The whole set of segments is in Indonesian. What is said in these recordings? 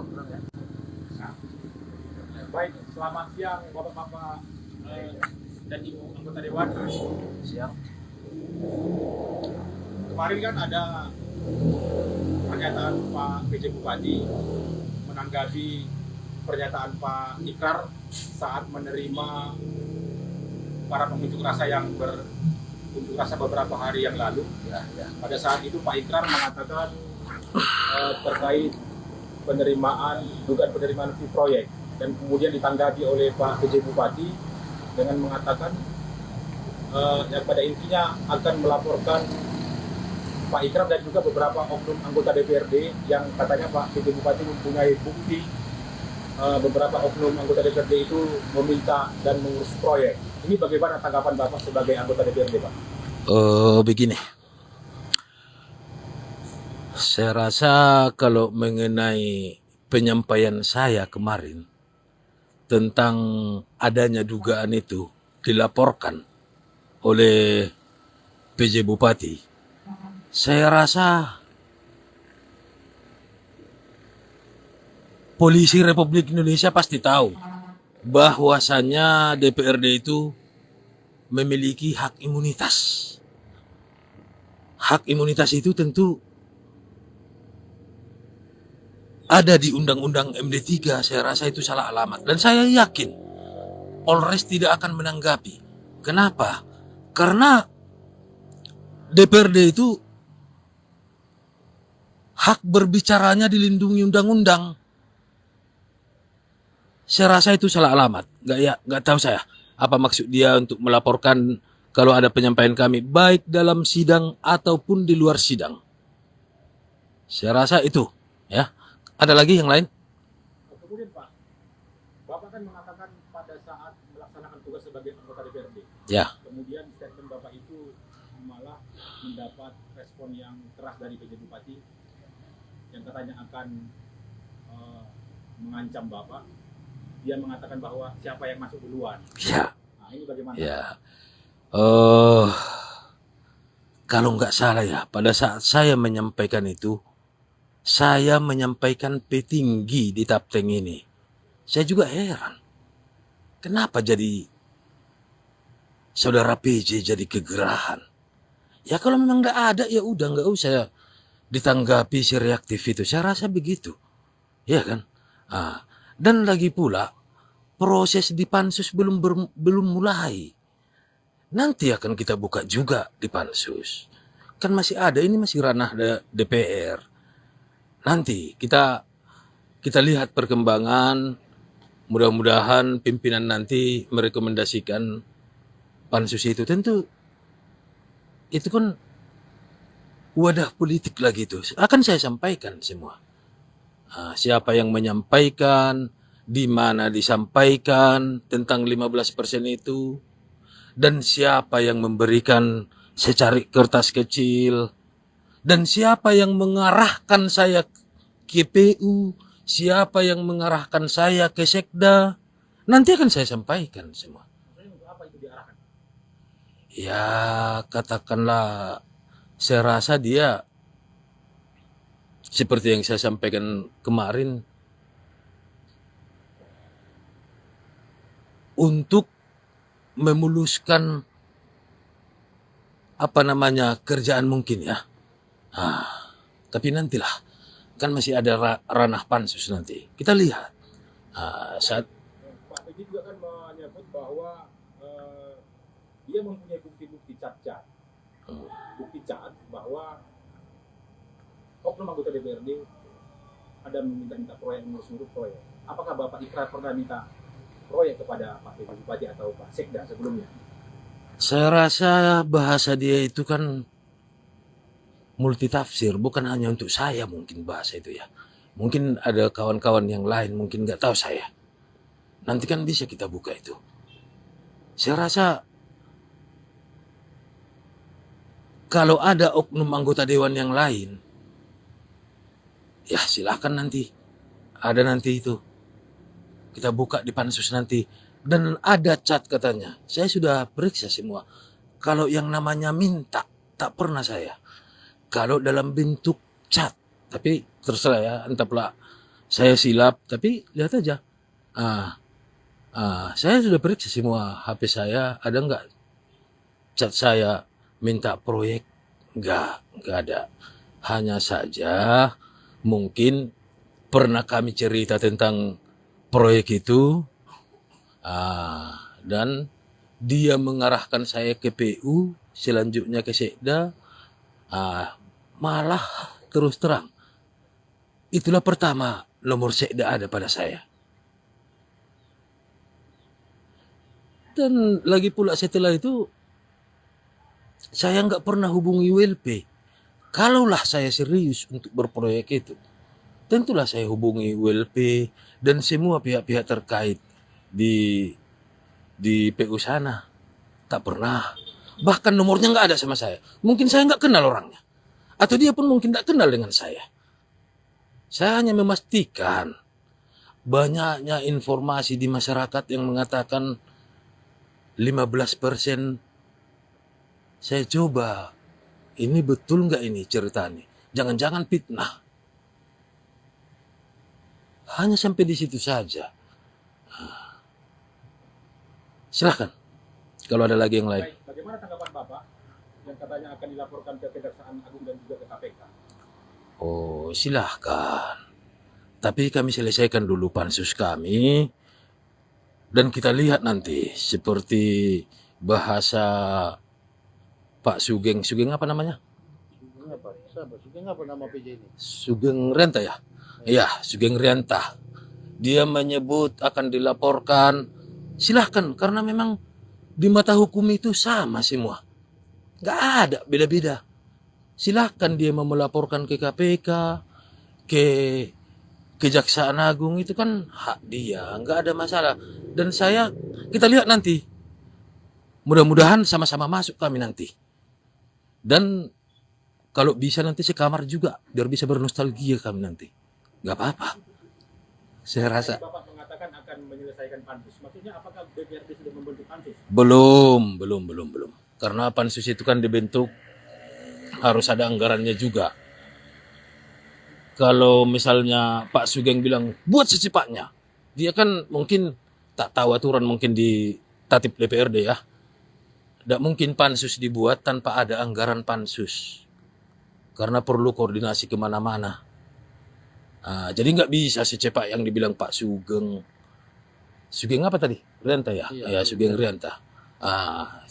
belum ya. Nah, baik, selamat siang Bapak-Bapak dan Ibu anggota Dewan. Siang. Kemarin kan ada pernyataan Pak PJ Bupati menanggapi pernyataan Pak Ikrar saat menerima para pengunjuk rasa yang berunjuk rasa beberapa hari yang lalu. Ya. Pada saat itu Pak Ikrar mengatakan terkait dugaan penerimaan fee proyek, dan kemudian ditanggapi oleh Pak PJ Bupati dengan mengatakan yang pada intinya akan melaporkan Pak Ikrar dan juga beberapa oknum anggota DPRD yang katanya Pak PJ Bupati mempunyai bukti beberapa oknum anggota DPRD itu meminta dan mengurus proyek. Ini bagaimana tanggapan Bapak sebagai anggota DPRD, Pak? Begini, saya rasa kalau mengenai penyampaian saya kemarin tentang adanya dugaan itu dilaporkan oleh PJ Bupati, saya rasa polisi Republik Indonesia pasti tahu bahwasannya DPRD itu memiliki hak imunitas. Hak imunitas itu tentu ada di Undang-Undang MD3, saya rasa itu salah alamat. Dan saya yakin Polres tidak akan menanggapi. Kenapa? Karena DPRD itu hak berbicaranya dilindungi undang-undang. Saya rasa itu salah alamat. Nggak tahu saya apa maksud dia untuk melaporkan kalau ada penyampaian kami baik dalam sidang ataupun di luar sidang. Saya rasa itu, ya. Ada lagi yang lain? Kemudian Pak, Bapak kan mengatakan pada saat melaksanakan tugas sebagai anggota DPRD. Ya. Kemudian statement Bapak itu malah mendapat respon yang keras dari PJ Bupati yang katanya akan mengancam Bapak. Dia mengatakan bahwa siapa yang masuk duluan. Ya. Nah, ini bagaimana? Ya. Kalau nggak salah ya, pada saat saya menyampaikan itu, saya menyampaikan petinggi di Tapteng ini. Saya juga heran. Kenapa jadi saudara PJ jadi kegerahan? Ya kalau memang nggak ada, ya udah nggak usah ditanggapi si reaktif itu. Saya rasa begitu. Ya kan? Dan lagi pula, proses di pansus belum mulai. Nanti akan kita buka juga di pansus. Kan masih ada, ini masih ranah DPR. Nanti kita lihat perkembangan. Mudah-mudahan pimpinan nanti merekomendasikan pansus itu. Tentu itu kan wadah politik lagi itu. Akan saya sampaikan semua. Siapa yang menyampaikan, di mana disampaikan tentang 15% itu, dan siapa yang memberikan secari kertas kecil, dan siapa yang mengarahkan saya ke PU, siapa yang mengarahkan saya ke Sekda, nanti akan saya sampaikan semua. Apa itu diarahkan? Ya katakanlah, saya rasa dia seperti yang saya sampaikan kemarin, untuk memuluskan kerjaan mungkin ya. Tapi nantilah, kan masih ada ranah pansus nanti. Kita lihat. Saat Pak PJ juga kan menyebut bahwa dia mempunyai bukti-bukti cat-cat. Bukti cat bahwa oknum anggota DPRD ada meminta proyek, mengurus proyek. Apakah Bapak Ikrar pernah minta proyek kepada Pak PJ Bupati atau Pak Sekda sebelumnya? saya rasa bahasa dia itu kan multitafsir, bukan hanya untuk saya mungkin bahasa itu ya. Mungkin ada kawan-kawan yang lain, mungkin nggak tahu saya. Nanti kan bisa kita buka itu. Saya rasa kalau ada oknum anggota dewan yang lain, ya silakan nanti. Ada nanti itu. Kita buka di pansus nanti. Dan ada cat katanya. Saya sudah periksa semua. Kalau yang namanya minta, tak pernah saya. Kalau dalam bentuk cat, tapi terserah ya, entahlah saya silap, tapi lihat aja. Ah, saya sudah periksa semua HP saya, ada nggak chat saya minta proyek? Nggak ada. Hanya saja mungkin pernah kami cerita tentang proyek itu, dan dia mengarahkan saya ke PU, selanjutnya ke Sekda, malah terus terang. Itulah pertama nomor Sekda ada pada saya. Dan lagi pula setelah itu, saya nggak pernah hubungi WLP. Kalaulah saya serius untuk berproyek itu, tentulah saya hubungi WLP dan semua pihak-pihak terkait di PU sana. Tak pernah. Bahkan nomornya nggak ada sama saya. Mungkin saya nggak kenal orangnya. Atau dia pun mungkin nggak kenal dengan saya. Saya hanya memastikan banyaknya informasi di masyarakat yang mengatakan 15%. Saya coba, ini betul nggak ini ceritanya? Jangan-jangan fitnah. Hanya sampai di situ saja. Silahkan, kalau ada lagi yang lain. Baik, bagaimana tanggapan Bapak yang katanya akan dilaporkan ke Kejaksaan Agung dan juga ke KPK? Oh, silahkan. Tapi kami selesaikan dulu pansus kami. Dan kita lihat nanti seperti bahasa Pak Sugeng. Sugeng apa namanya? Sugeng apa nama PJ ini? Sugeng Renta ya? Iya, Sugeng Renta. Dia menyebut akan dilaporkan. Silahkan, karena memang di mata hukum itu sama semua. Gak ada beda-beda. Silahkan dia mau melaporkan ke KPK, ke Kejaksaan Agung, itu kan hak dia, nggak ada masalah. Dan kita lihat nanti. Mudah-mudahan sama-sama masuk kami nanti. Dan kalau bisa nanti sekamar juga, biar bisa bernostalgia kami nanti. Nggak apa-apa. Saya rasa. Bapak mengatakan akan menyelesaikan pansus. Maksudnya apakah DPRD sudah membentuk pansus? Belum. Karena pansus itu kan dibentuk, harus ada anggarannya juga. Kalau misalnya Pak Sugeng bilang, buat secepatnya. Dia kan mungkin tak tahu aturan mungkin di tatip DPRD ya. Tidak mungkin pansus dibuat tanpa ada anggaran pansus. Karena perlu koordinasi kemana-mana. Jadi nggak bisa secepat yang dibilang Pak Sugeng. Sugeng apa tadi? Rianta ya? Ya, Sugeng Rianta.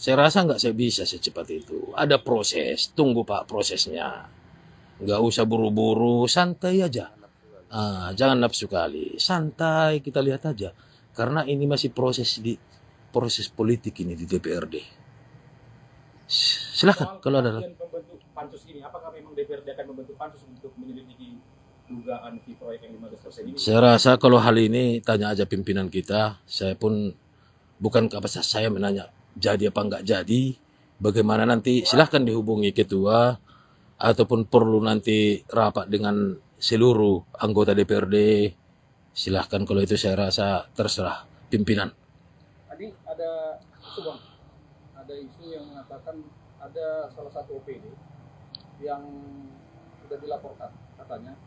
Saya rasa nggak saya bisa secepat itu. Ada proses, tunggu Pak prosesnya. Nggak usah buru-buru, santai aja. Jangan nafsu kali, santai kita lihat aja. Karena ini masih proses politik ini di DPRD. Silahkan kalau ada. Membentuk pansus ini, apakah memang DPRD akan membentuk pansus untuk menyelidiki dugaan di proyek yang 15% ini? Saya rasa kalau hal ini tanya aja pimpinan kita. Saya pun bukan kapasitas saya menanya jadi apa nggak jadi. Bagaimana nanti silahkan dihubungi ketua ataupun perlu nanti rapat dengan seluruh anggota DPRD. Silahkan kalau itu saya rasa terserah pimpinan. Tadi ada isu yang mengatakan ada salah satu OPD yang sudah dilaporkan katanya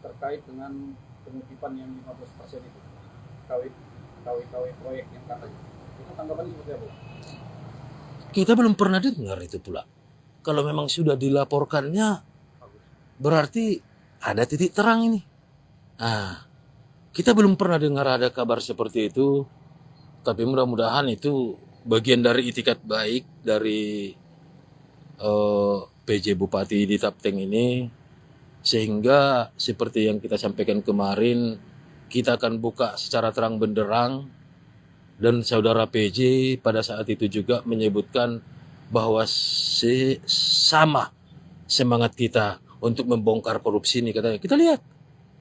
terkait dengan pengutipan yang 15% itu KW proyek yang katanya. Itu tanggapannya seperti apa? Kita belum pernah dengar itu pula. Kalau memang sudah dilaporkannya, berarti ada titik terang ini. Kita belum pernah dengar ada kabar seperti itu. Tapi mudah-mudahan itu bagian dari itikat baik dari PJ Bupati di Tapteng ini. Sehingga seperti yang kita sampaikan kemarin, kita akan buka secara terang benderang. Dan saudara PJ pada saat itu juga menyebutkan bahwa sama semangat kita untuk membongkar korupsi ini, katanya. Kita lihat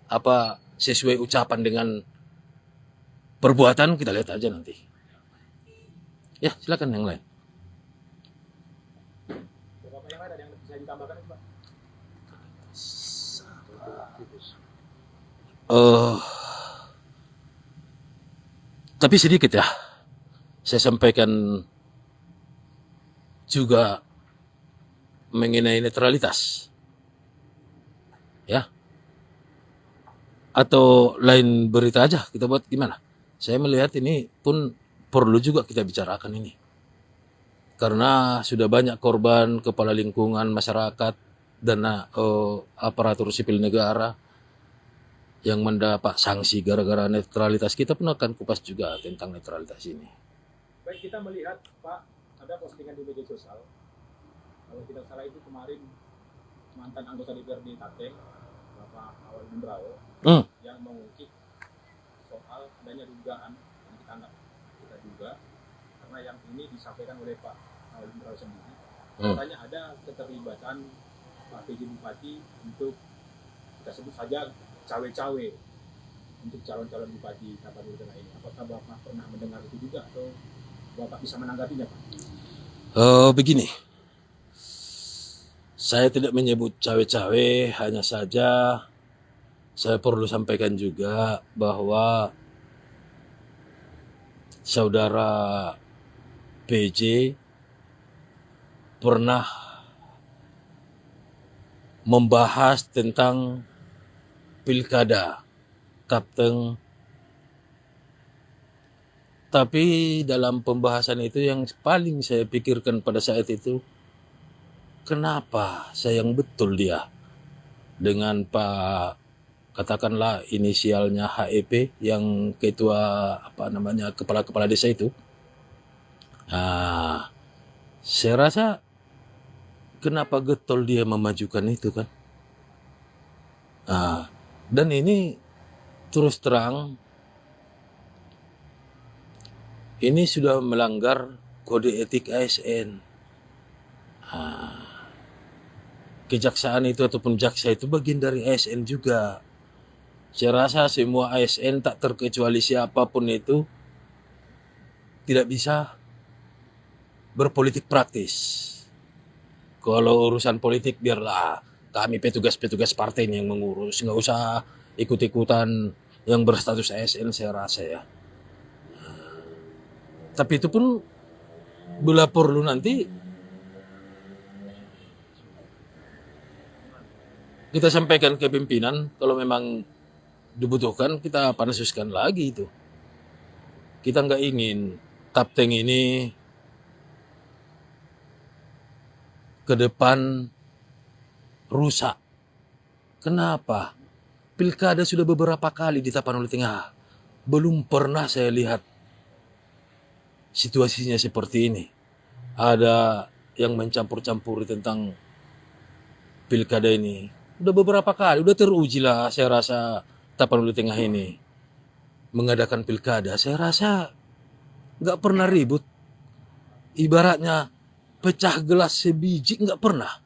apa sesuai ucapan dengan perbuatan, kita lihat aja nanti. Ya, silakan yang lain. Bapak yang ada yang bisa ditambahkan, Pak? Tapi sedikit ya, saya sampaikan juga mengenai netralitas. Ya. atau lain berita aja kita buat gimana? Saya melihat ini pun perlu juga kita bicarakan ini. Karena sudah banyak korban kepala lingkungan masyarakat dan aparatur sipil negara yang mendapat sanksi gara-gara netralitas. Kita pun akan kupas juga tentang netralitas ini. Baik, kita melihat Pak, ada postingan di media sosial. Kalau tidak salah itu kemarin mantan anggota DPRD Tateng, Bapak Awal Bendrao, yang mengungkit soal adanya dugaan yang kita duga, karena yang ini disampaikan oleh Pak Awal Bendrao sendiri. Katanya ada keterlibatan Pak PJ Bupati untuk, kita sebut saja, cawe-cawe untuk calon-calon bupati Tapanuli Tengah ini. Apakah Bapak pernah mendengar itu juga atau Bapak bisa menanggapinya, Pak? Begini, saya tidak menyebut cawe-cawe, hanya saja saya perlu sampaikan juga bahwa saudara PJ pernah membahas tentang pilkada Kapten, tapi dalam pembahasan itu yang paling saya pikirkan pada saat itu, kenapa sayang betul dia dengan Pak, katakanlah inisialnya HEP, yang ketua kepala desa itu. Nah, saya rasa kenapa getol dia memajukan itu kan? Nah, dan ini terus terang ini sudah melanggar kode etik ASN. Kejaksaan itu ataupun jaksa itu bagian dari ASN juga. Saya rasa semua ASN tak terkecuali siapapun itu tidak bisa berpolitik praktis. Kalau urusan politik biarlah kami petugas-petugas partai ini yang mengurus, nggak usah ikut-ikutan yang berstatus ASN, saya rasa ya. Tapi itu pun bila perlu nanti kita sampaikan ke pimpinan, kalau memang dibutuhkan kita pansuskan lagi itu. Kita nggak ingin Kapten ini ke depan rusak. Kenapa? Pilkada sudah beberapa kali di Tapanuli Tengah. Belum pernah saya lihat situasinya seperti ini. Ada yang mencampur-campuri tentang pilkada ini. Udah beberapa kali, udah teruji lah saya rasa Tapanuli Tengah ini mengadakan pilkada. Saya rasa nggak pernah ribut. Ibaratnya pecah gelas sebiji nggak pernah.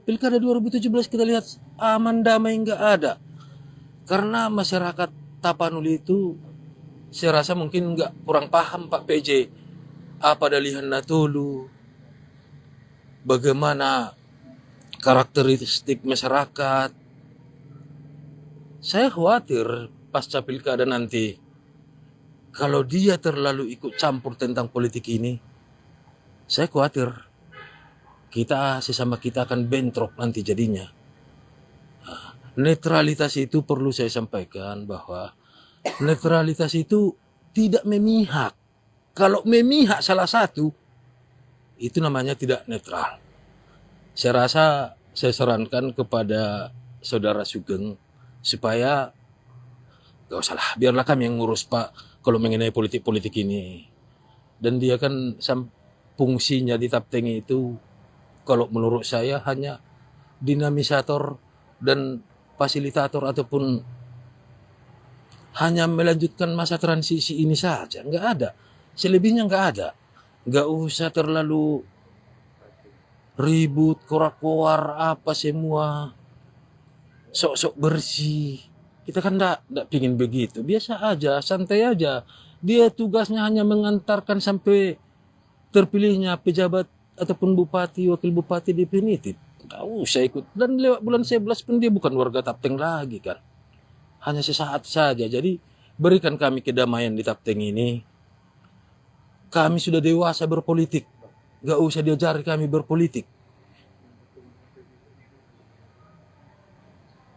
Pilkada 2017 kita lihat aman damai nggak ada. Karena masyarakat Tapanuli itu saya rasa mungkin nggak kurang paham Pak PJ apa dalihan Natulu, bagaimana karakteristik masyarakat. Saya khawatir pasca pilkada nanti kalau dia terlalu ikut campur tentang politik ini, saya khawatir kita sesama kita akan bentrok nanti jadinya. Netralitas itu perlu saya sampaikan bahwa netralitas itu tidak memihak. Kalau memihak salah satu, itu namanya tidak netral. Saya rasa saya sarankan kepada saudara Sugeng supaya gak usah lah, biarlah kami yang ngurus Pak kalau mengenai politik-politik ini. Dan dia kan fungsinya di Tapteng itu kalau menurut saya hanya dinamisator dan fasilitator ataupun hanya melanjutkan masa transisi ini saja. Nggak ada. Selebihnya nggak ada. Nggak usah terlalu ribut, korak-koar, apa semua. Sok-sok bersih. Kita kan nggak pingin begitu. Biasa aja, santai aja. Dia tugasnya hanya mengantarkan sampai terpilihnya pejabat ataupun bupati, wakil bupati definitif. Nggak usah ikut. Dan lewat bulan 11 pun dia bukan warga Tapteng lagi kan. Hanya sesaat saja. Jadi berikan kami kedamaian di Tapteng ini. Kami sudah dewasa berpolitik. Gak usah diajari kami berpolitik.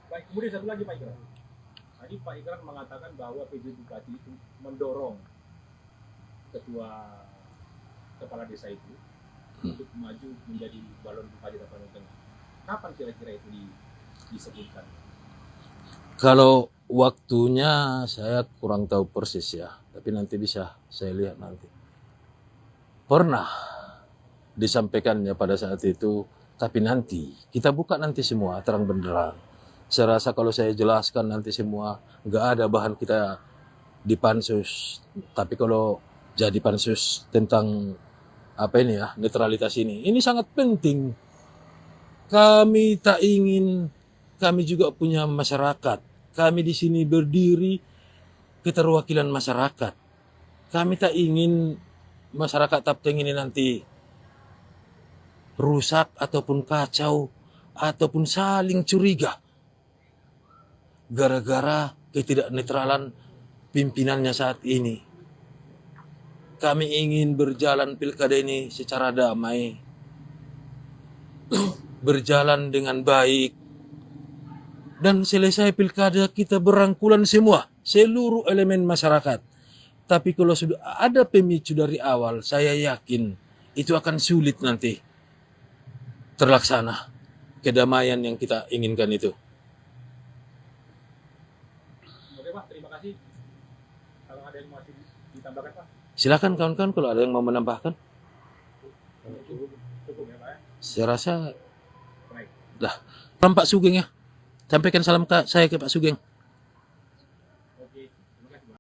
Baik, kemudian satu lagi Pak Ikrar. Tadi Pak Ikrar mengatakan bahwa PJ Bupati itu mendorong ketua kepala desa itu untuk maju menjadi balon bupati Tapanuli Tengah. Kapan kira-kira itu disebutkan? Kalau waktunya saya kurang tahu persis ya, tapi nanti bisa saya lihat nanti. Pernah disampaikannya pada saat itu, tapi nanti kita buka nanti semua terang benderang. Saya rasa kalau saya jelaskan nanti semua nggak ada bahan kita di pansus. Tapi kalau jadi pansus tentang apa ini ya, netralitas ini sangat penting. Kami tak ingin, kami juga punya masyarakat. Kami di sini berdiri keterwakilan masyarakat. Kami tak ingin masyarakat Tapteng ini nanti rusak ataupun kacau ataupun saling curiga gara-gara ketidaknetralan pimpinannya saat ini. Kami ingin berjalan pilkada ini secara damai, berjalan dengan baik, dan selesai pilkada kita berangkulan semua, seluruh elemen masyarakat. Tapi kalau sudah ada pemicu dari awal, saya yakin itu akan sulit nanti terlaksana kedamaian yang kita inginkan itu. Oke Pak, terima kasih. Kalau ada yang masih ditambahkan Pak? Silakan kawan-kawan kalau ada yang mau menambahkan. Cukup ya Pak ya? Saya rasa Baik. dah. Salam Pak Sugeng ya. Sampaikan salam saya ke Pak Sugeng.